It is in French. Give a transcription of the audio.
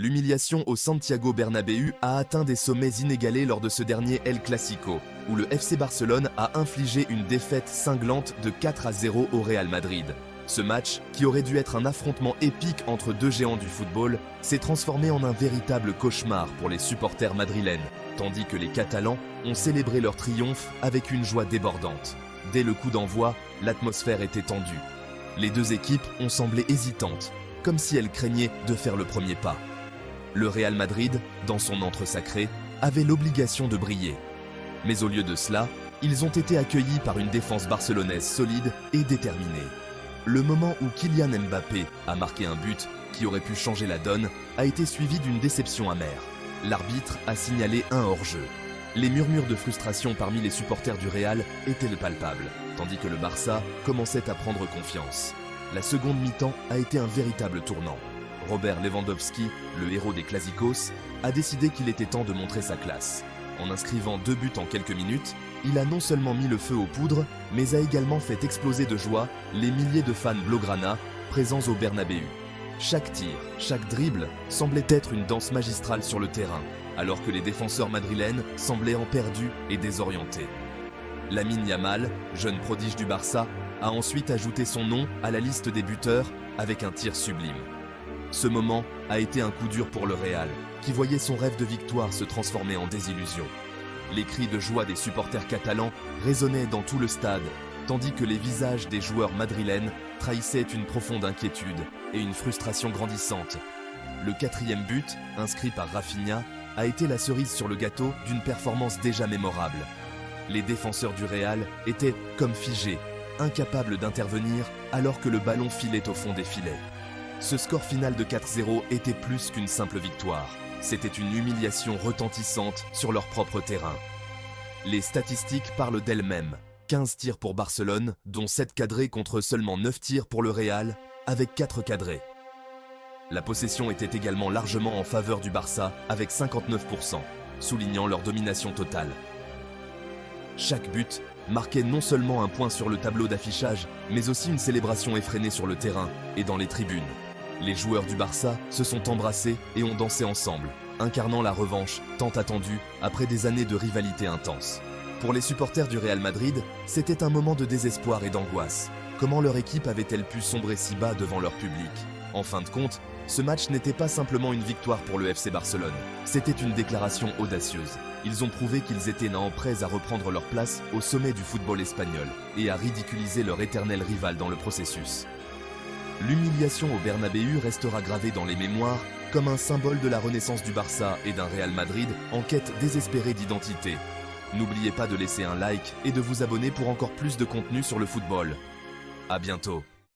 L'humiliation au Santiago Bernabéu a atteint des sommets inégalés lors de ce dernier El Clasico, où le FC Barcelone a infligé une défaite cinglante de 4-0 au Real Madrid. Ce match, qui aurait dû être un affrontement épique entre deux géants du football, s'est transformé en un véritable cauchemar pour les supporters madrilènes, tandis que les Catalans ont célébré leur triomphe avec une joie débordante. Dès le coup d'envoi, l'atmosphère était tendue. Les deux équipes ont semblé hésitantes, comme si elles craignaient de faire le premier pas. Le Real Madrid, dans son antre sacré, avait l'obligation de briller. Mais au lieu de cela, ils ont été accueillis par une défense barcelonaise solide et déterminée. Le moment où Kylian Mbappé a marqué un but qui aurait pu changer la donne a été suivi d'une déception amère. L'arbitre a signalé un hors-jeu. Les murmures de frustration parmi les supporters du Real étaient palpables, tandis que le Barça commençait à prendre confiance. La seconde mi-temps a été un véritable tournant. Robert Lewandowski, le héros des Clásicos, a décidé qu'il était temps de montrer sa classe. En inscrivant 2 buts en quelques minutes, il a non seulement mis le feu aux poudres, mais a également fait exploser de joie les milliers de fans blaugrana présents au Bernabéu. Chaque tir, chaque dribble semblait être une danse magistrale sur le terrain, alors que les défenseurs madrilènes semblaient en perdus et désorientés. Lamine Yamal, jeune prodige du Barça, a ensuite ajouté son nom à la liste des buteurs avec un tir sublime. Ce moment a été un coup dur pour le Real, qui voyait son rêve de victoire se transformer en désillusion. Les cris de joie des supporters catalans résonnaient dans tout le stade, tandis que les visages des joueurs madrilènes trahissaient une profonde inquiétude et une frustration grandissante. Le 4e but, inscrit par Rafinha, a été la cerise sur le gâteau d'une performance déjà mémorable. Les défenseur du Real étaient comme figés, incapables d'intervenir alors que le ballon filait au fond des filets. Ce score final de 4-0 était plus qu'une simple victoire. C'était une humiliation retentissante sur leur propre terrain. Les statistiques parlent d'elles-mêmes. 15 tirs pour Barcelone, dont 7 cadrés contre seulement 9 tirs pour le Real, avec 4 cadrés. La possession était également largement en faveur du Barça, avec 59%, soulignant leur domination totale. Chaque but marquait non seulement un point sur le tableau d'affichage, mais aussi une célébration effrénée sur le terrain et dans les tribunes. Les joueurs du Barça se sont embrassés et ont dansé ensemble, incarnant la revanche tant attendue après des années de rivalité intense. Pour les supporters du Real Madrid, c'était un moment de désespoir et d'angoisse. Comment leur équipe avait-elle pu sombrer si bas devant leur public? En fin de compte, ce match n'était pas simplement une victoire pour le FC Barcelone, c'était une déclaration audacieuse. Ils ont prouvé qu'ils étaient prêts à reprendre leur place au sommet du football espagnol et à ridiculiser leur éternel rival dans le processus. L'humiliation au Bernabéu restera gravée dans les mémoires comme un symbole de la renaissance du Barça et d'un Real Madrid en quête désespérée d'identité. N'oubliez pas de laisser un like et de vous abonner pour encore plus de contenu sur le football. À bientôt.